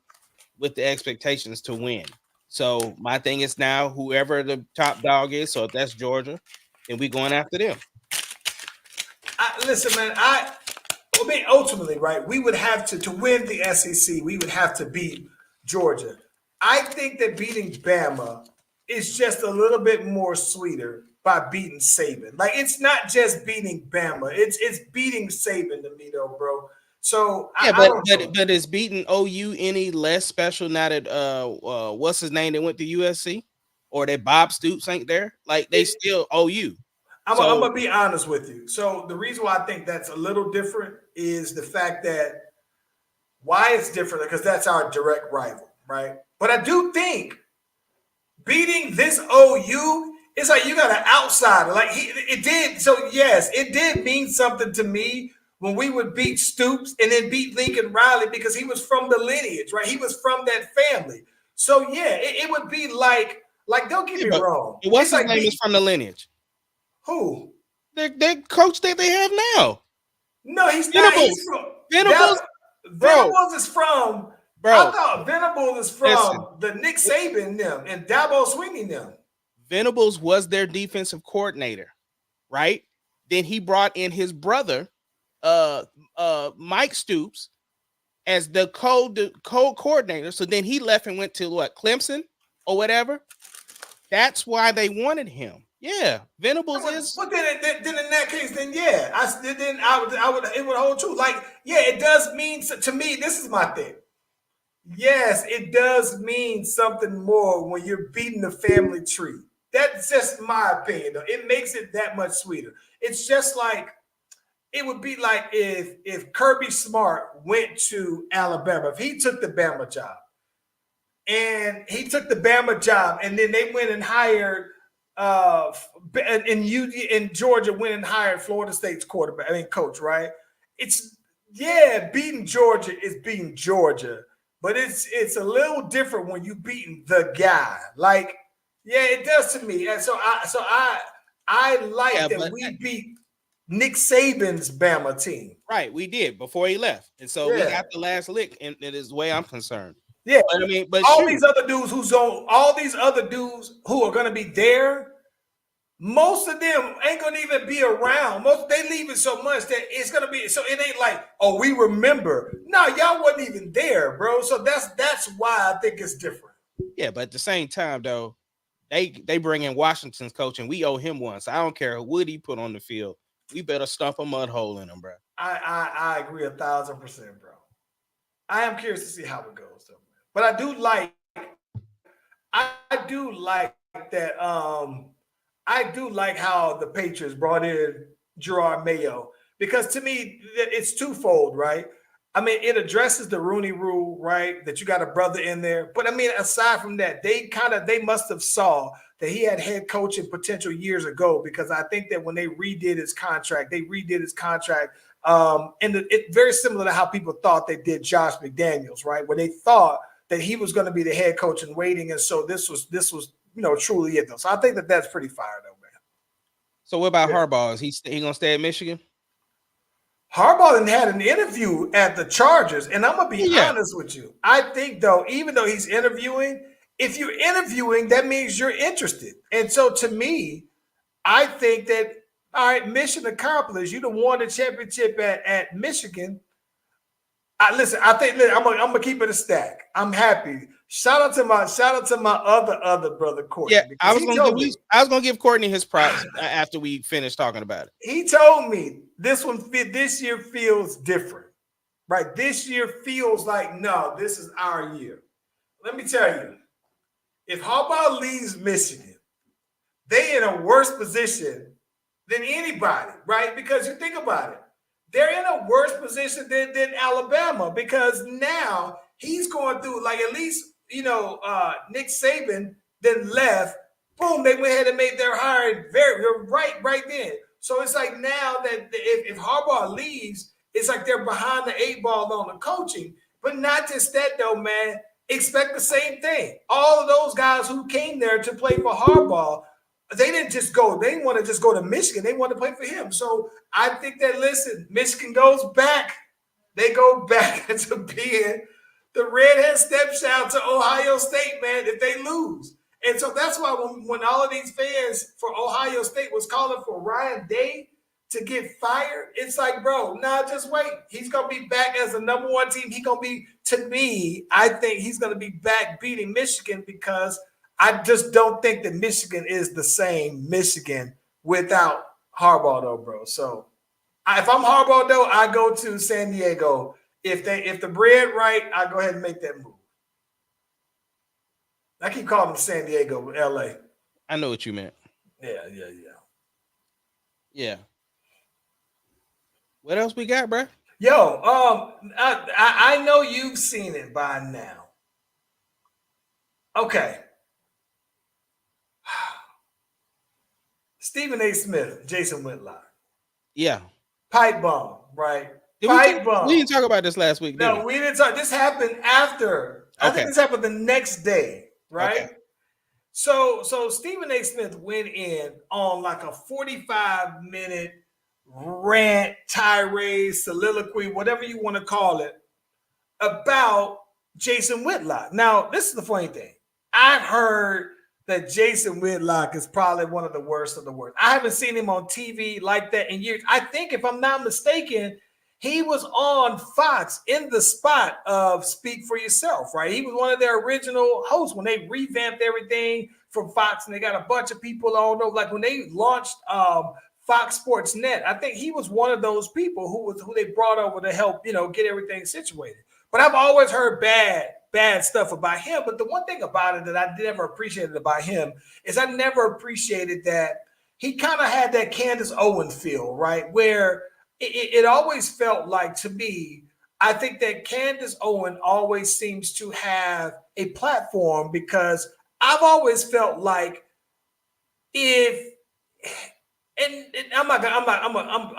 with the expectations to win. So my thing is now whoever the top dog is, so if that's Georgia, then we going after them. Listen, man, I mean, ultimately, right, we would have to win the SEC, we would have to beat Georgia. I think that beating Bama is just a little bit more sweeter by beating Saban. Like, it's not just beating Bama. It's beating Saban to me, though, bro. So Yeah, I don't know. but is beating OU any less special now that what's his name that went to USC or that Bob Stoops ain't there? Like they still OU. I'm So gonna be honest with you. So the reason why I think that's a little different is the fact that why it's different because that's our direct rival, right? But I do think beating this OU, it's like you got an outsider. Like it did. So yes, it did mean something to me when we would beat Stoops and then beat Lincoln Riley because he was from the lineage, right? He was from that family. So yeah, it would be like don't get me wrong. What's It's his name is from the lineage? Who? The coach that they have now. No, he's not. He's from Venables. Venables is from. Bro, I thought Venables is from the Nick Saban them and Dabo Swinney them. Venables was their defensive coordinator, right? Then he brought in his brother, Mike Stoops, as the co-coordinator. So then he left and went to what, Clemson or whatever. That's why they wanted him. Yeah, Venables is. But then in that case, then yeah, I would it would hold true. Like, yeah, it does mean to me. This is my thing. Yes, it does mean something more when you're beating the family tree. That's just my opinion, though. It makes it that much sweeter. It's just like it would be like if Kirby Smart went to Alabama, if he took the Bama job, and then they went and hired in Georgia went and hired Florida State's coach, right? It's beating Georgia is beating Georgia, but it's a little different when you beating the guy. Like, yeah, it does to me. And so I like that we beat Nick Saban's Bama team. Right, we did before he left. And so we got the last lick, and it is the way I'm concerned. Yeah, but I mean, but these other dudes who are gonna be there, most of them ain't gonna even be around. They leave it so much that it's gonna be so it ain't like, oh, we remember. No, y'all wasn't even there, bro. So that's why I think it's different. Yeah, but at the same time, though, they bring in Washington's coach, and we owe him one. So I don't care what he put on the field. We better stump a mud hole in him, bro. I agree 1,000%, bro. I am curious to see how it goes, though. But I do like that. I do like how the Patriots brought in Gerard Mayo because to me it's twofold, right? I mean, it addresses the Rooney Rule, right? That you got a brother in there. But I mean, aside from that, they must have saw that he had head coaching potential years ago because I think that when they redid his contract, and it's very similar to how people thought they did Josh McDaniels, right? Where they thought that he was going to be the head coach in waiting, and so this was truly it though. So I think that that's pretty fire though, man. So what about Harbaugh? Is he gonna stay at Michigan? Harbaugh had an interview at the Chargers, and I'm gonna be honest with you. I think though, even though he's interviewing, if you're interviewing, that means you're interested. And so to me, I think that all right, mission accomplished. You done won the championship at Michigan. Listen, I think I'm gonna keep it a stack. I'm happy. Shout out to my other brother Courtney. Yeah, I was gonna give Courtney his props after we finished talking about it. He told me this year feels different, right? This year feels like no, this is our year. Let me tell you, if Harbaugh leaves Michigan, they in a worse position than anybody, right? Because you think about it. They're in a worse position than Alabama because now he's going through like at least, Nick Saban then left. Boom, they went ahead and made their hire right then. So it's like now that if Harbaugh leaves, it's like they're behind the 8 ball on the coaching. But not just that though, man. Expect the same thing. All of those guys who came there to play for Harbaugh, they didn't just go. They didn't want to just go to Michigan. They want to play for him. So I think that, listen, Michigan goes back. They go back to being the redhead stepchild to Ohio State, man, if they lose. And so that's why when all of these fans for Ohio State was calling for Ryan Day to get fired, it's like, bro, just wait. He's going to be back as the number 1 team. He's going to be, to me, I think he's going to be back beating Michigan because I just don't think that Michigan is the same Michigan without Harbaugh, though, bro. So if I'm Harbaugh, though, I go to San Diego. If the bread right, I go ahead and make that move. I keep calling them San Diego, LA. I know what you meant. Yeah. Yeah. What else we got, bro? Yo, I know you've seen it by now. Okay. Stephen A. Smith, Jason Whitlock. Yeah. Pipe bomb, right? We didn't talk about this last week, did No, we didn't talk. This happened after. I think this happened the next day, right? Okay. So Stephen A. Smith went in on like a 45-minute rant, tirade, soliloquy, whatever you want to call it, about Jason Whitlock. Now, this is the funny thing. I've heard that Jason Whitlock is probably one of the worst of the worst. I haven't seen him on TV like that in years. I think, if I'm not mistaken, he was on Fox in the spot of Speak for Yourself, right? He was one of their original hosts when they revamped everything from Fox, and they got a bunch of people on over. Like when they launched Fox Sports Net, I think he was one of those people who they brought over to help, get everything situated. But I've always heard bad stuff about him. But the one thing about it that I never appreciated about him is I never appreciated that he kind of had that Candace Owens feel, right? Where it always felt like, to me, I think that Candace Owens always seems to have a platform, because I've always felt like I'm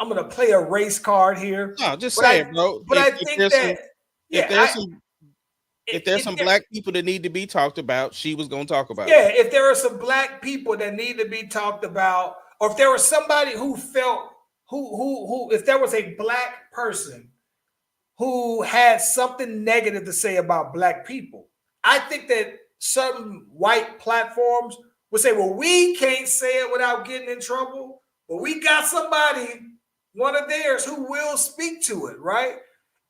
gonna play a race card here. No, just say it, bro. But I think that if there's some black people that need to be talked about, she was gonna talk about. Yeah, if there are some black people that need to be talked about, or if there was somebody who felt who if there was a black person who had something negative to say about black people, I think that some white platforms would say, well, we can't say it without getting in trouble, but we got somebody, one of theirs, who will speak to it, right?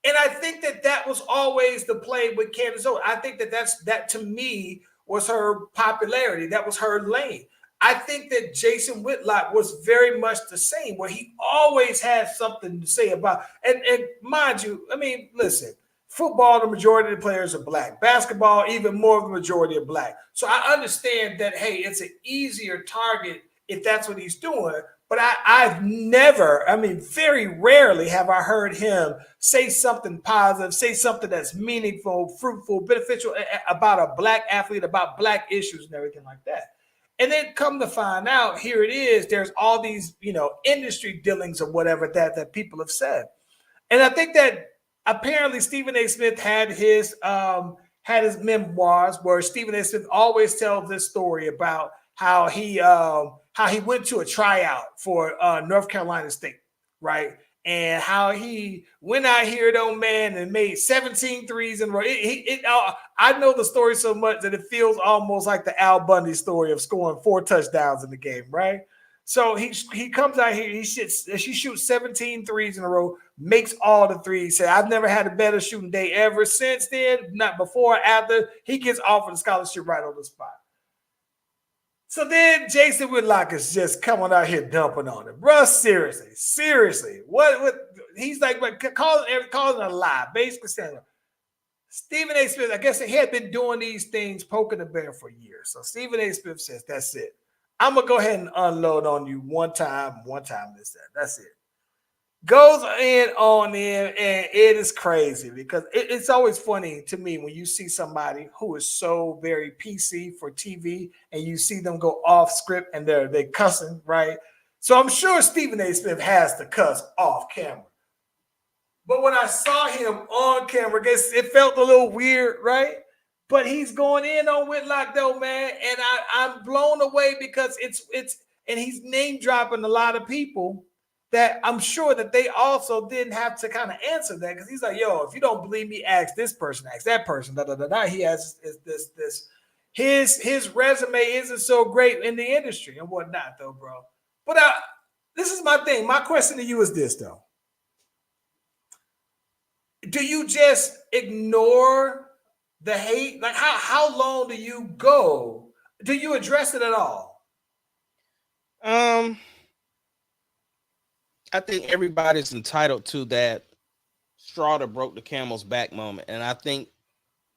And I think that was always the play with Candace Owens. I think that to me was her popularity. That was her lane. I think that Jason Whitlock was very much the same, where he always had something to say about, and mind you, I mean, listen, football, the majority of the players are black. Basketball, even more of the majority are black. So I understand that, hey, it's an easier target if that's what he's doing. But I've never, very rarely have I heard him say something positive, say something that's meaningful, fruitful, beneficial about a black athlete, about black issues and everything like that. And then come to find out, here it is, there's all these, industry dealings or whatever that people have said. And I think that apparently Stephen A. Smith had his memoirs, where Stephen A. Smith always tells this story about how he went to a tryout for North Carolina State, right? And how he went out here, though, man, and made 17 threes in a row. I know the story so much that it feels almost like the Al Bundy story of scoring 4 touchdowns in the game, right? So he comes out here, he shoots 17 threes in a row, makes all the threes. Said, I've never had a better shooting day ever. Since then, not before or after, he gets offered a scholarship right on the spot. So then Jason Whitlock is just coming out here dumping on him. Bro, seriously. What he's like, calling it a lie, basically saying, Stephen A. Smith, I guess he had been doing these things, poking the bear for years. So Stephen A. Smith says, that's it. I'm going to go ahead and unload on you one time, that's it. Goes in on him, and it is crazy, because it's always funny to me when you see somebody who is so very PC for TV and you see them go off script and they're cussing, right? So I'm sure Stephen A. Smith has to cuss off camera. But when I saw him on camera, it felt a little weird, right? But he's going in on Whitlock, though, man, and I'm blown away, because and he's name dropping a lot of people that I'm sure that they also didn't have to kind of answer that, because he's like, yo, if you don't believe me, ask this person, ask that person. He has this. His resume isn't so great in the industry and whatnot, though, bro. But this is my thing. My question to you is this, though. Do you just ignore the hate? Like, how long do you go? Do you address it at all? I think everybody's entitled to that straw that broke the camel's back moment, and I think,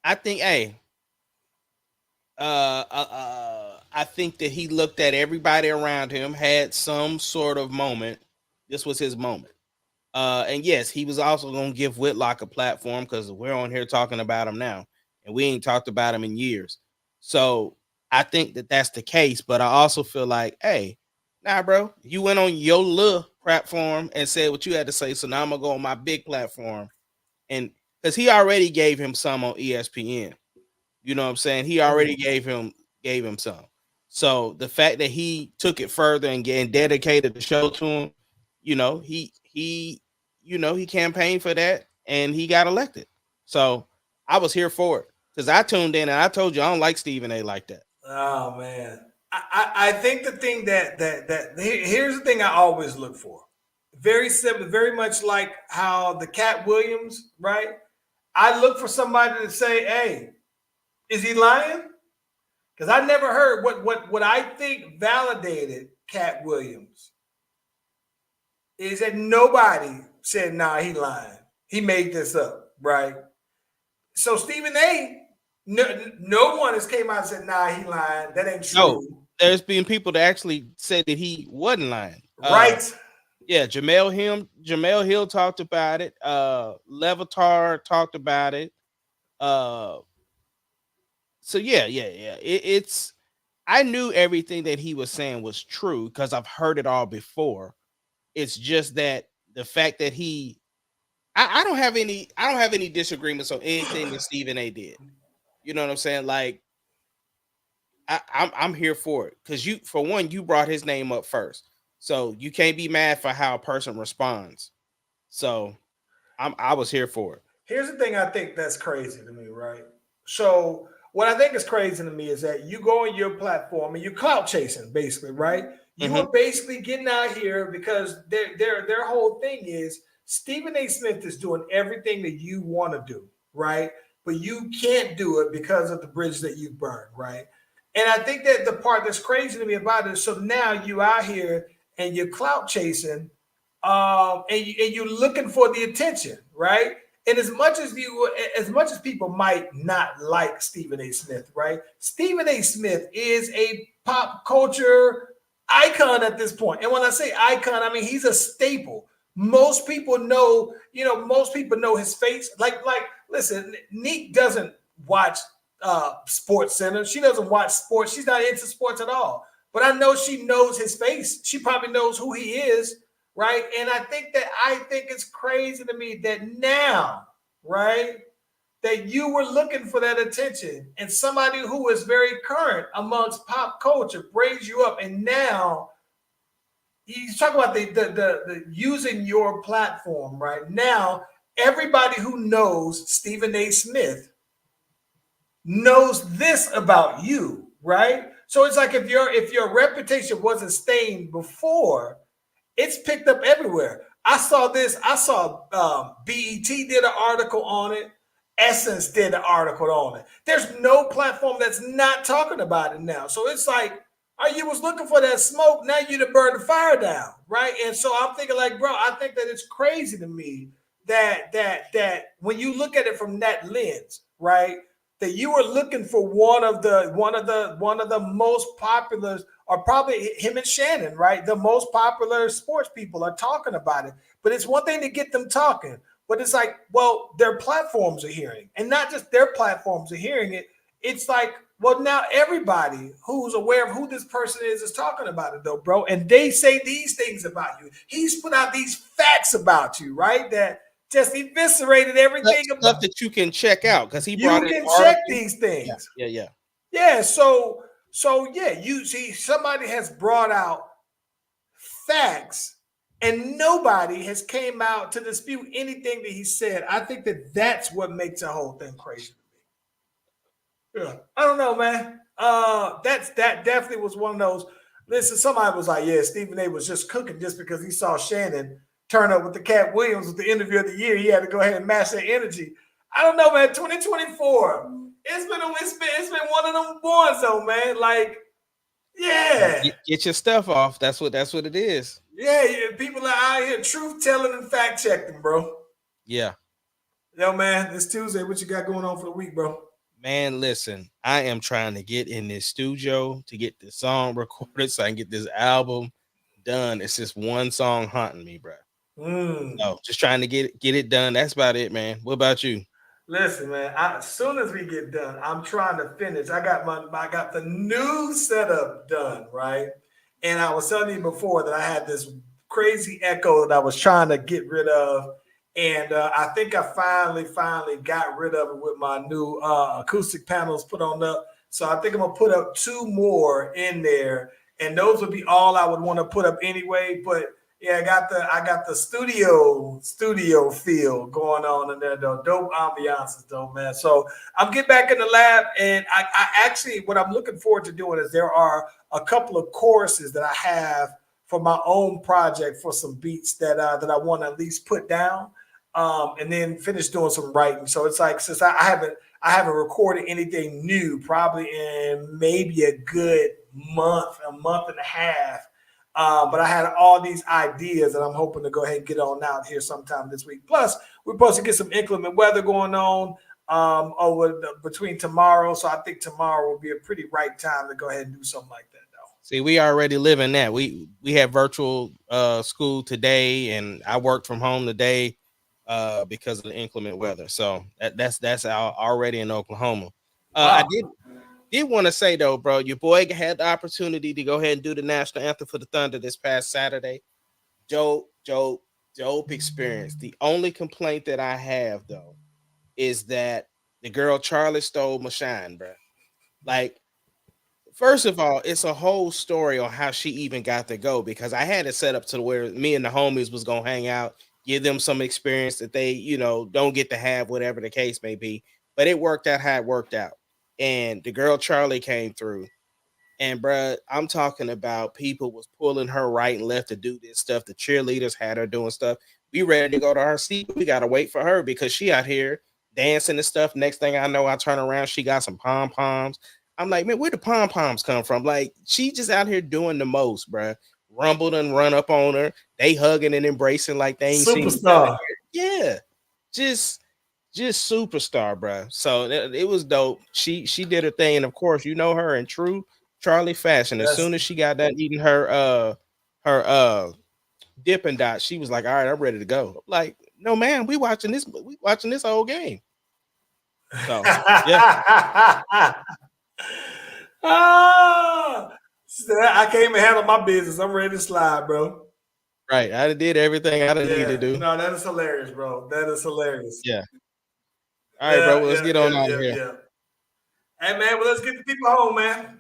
hey, I think that he looked at everybody around him, had some sort of moment. This was his moment. And yes, he was also going to give Whitlock a platform because we're on here talking about him now, and we ain't talked about him in years. So I think that that's the case, but I also feel like, hey, nah, bro, you went on your little platform and said what you had to say, so now I'm gonna go on my big platform, and because he already gave him some on ESPN, you know what I'm saying? He already gave him some. So the fact that he took it further and dedicated the show to him, he campaigned for that and he got elected. So I was here for it because I tuned in and I told you I don't like Stephen A. like that. Oh man, I think the thing that here's the thing I always look for. Very simple, very much like how the Cat Williams, right? I look for somebody to say, "Hey, is he lying?" Because I never heard what I think validated Cat Williams is that nobody said, "Nah, he lying. He made this up," right? So Stephen A. No one has came out and said, "Nah, he lying. That ain't true." No, there's been people that actually said that he wasn't lying. Right. Yeah, Jamel Hill talked about it. Levitar talked about it. So yeah. It's I knew everything that he was saying was true because I've heard it all before. It's just that the fact that I don't have any disagreements on anything that Stephen A. did. You know what I'm saying? Like I'm here for it because you brought his name up first, so you can't be mad for how a person responds. So I was here for it. Here's the thing I think that's crazy to me, right? So what I think is crazy to me is that you go on your platform and you're clout chasing, basically, right? You are basically getting out here because their whole thing is Stephen A. Smith is doing everything that you want to do, right? But you can't do it because of the bridge that you burned, right? And I think that the part that's crazy to me about it is so now you out here and you're clout chasing, and you're looking for the attention, right? And as much as people might not like Stephen A. Smith, right? Stephen A. Smith is a pop culture icon at this point. And when I say icon, I mean he's a staple. Most people know his face. Like, listen, Neek doesn't watch Sports Center. She doesn't watch sports. She's not into sports at all. But I know she knows his face. She probably knows who he is, right? And I think it's crazy to me that now, right, that you were looking for that attention and somebody who is very current amongst pop culture brings you up, and now you talk about the using your platform right now. Everybody who knows Stephen A. Smith knows this about you, right? So it's like if your reputation wasn't stained before, it's picked up everywhere. I saw BET did an article on it. Essence did an article on it. There's no platform that's not talking about it now. So it's like, you was looking for that smoke. Now you to burn the fire down, right? And so I'm thinking, like, bro, I think that it's crazy to me that when you look at it from that lens, right, that you were looking for one of the most popular, or probably him and Shannon, right? The most popular sports people are talking about it. But it's one thing to get them talking, but it's like, well, their platforms are hearing, and not just their platforms are hearing it. It's like, well, now everybody who's aware of who this person is talking about it, though, bro. And they say these things about you. He's put out these facts about you, right? That just eviscerated everything stuff that you can check out because you can check these things. Yeah. So yeah, you see, somebody has brought out facts, and nobody has came out to dispute anything that he said. I think that that's what makes the whole thing crazy. Yeah, I don't know, man. That definitely was one of those. Listen, somebody was like, "Yeah, Stephen A. was just cooking just because he saw Shannon turn up with the Cat Williams with the interview of the year. He had to go ahead and match that energy." I don't know, man. 2024 It's been one of them ones though, man. Like, yeah. Get your stuff off. That's what it is. Yeah, people are out here truth telling and fact checking, bro. Yeah. Yo, man, this Tuesday, what you got going on for the week, bro? Man, listen, I am trying to get in this studio to get this song recorded so I can get this album done. It's just one song haunting me, bro. No, just trying to get it done. That's about it, man. What about you? Listen, man. As soon as we get done, I'm trying to finish. I got the new setup done, right? And I was telling you before that I had this crazy echo that I was trying to get rid of, and I think I finally got rid of it with my new acoustic panels put on up. So I think I'm gonna put up 2 more in there, and those would be all I would want to put up anyway. But yeah, I got the studio feel going on in there though. Dope ambiances though, man. So I'm getting back in the lab, and I actually what I'm looking forward to doing is there are a couple of choruses that I have for my own project for some beats that I want to at least put down, and then finish doing some writing. So it's like since I haven't recorded anything new probably in maybe a good month and a half. But I had all these ideas that I'm hoping to go ahead and get on out here sometime this week. Plus, we're supposed to get some inclement weather going on between tomorrow. So I think tomorrow will be a pretty right time to go ahead and do something like that, though. See, we already live in that. We have virtual school today, and I worked from home today because of the inclement weather. So that's already in Oklahoma. Wow. I did want to say though, bro, your boy had the opportunity to go ahead and do the national anthem for the Thunder this past Saturday. Dope experience. The only complaint that I have though is that the girl Charlie stole my shine, bro. Like, first of all, it's a whole story on how she even got to go, because I had it set up to where me and the homies was gonna hang out, give them some experience that they, don't get to have, whatever the case may be. But it worked out how it worked out. And the girl Charlie came through, and bruh, I'm talking about people was pulling her right and left to do this stuff. The cheerleaders had her doing stuff. We ready to go to our seat. We got to wait for her because she out here dancing and stuff. Next thing I know, I turn around, she got some pom-poms. I'm like, man, where the pom-poms come from? Like, she just out here doing the most, bruh. Rumbled and run up on her. They hugging and embracing like they ain't Superstar. Yeah, just superstar, bro. So it was dope. She did her thing, and of course, you know her in true Charlie fashion. As soon as she got done eating her Dippin' Dot, she was like, "All right, I'm ready to go." I'm like, no, man, we watching this whole game. So yeah. I can't even handle my business. I'm ready to slide, bro. Right, I did everything I didn't need to do. No, that is hilarious, bro. That is hilarious. Yeah. All right, bro. Let's get on out here. Yeah. Hey, man. Well, let's get the people home, man.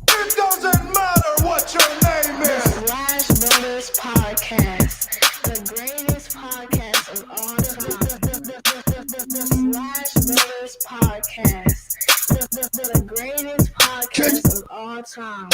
It doesn't matter what your name is. Slash Brothers Podcast, the greatest podcast of all time. The Slash Brothers Podcast, the greatest podcast of all time.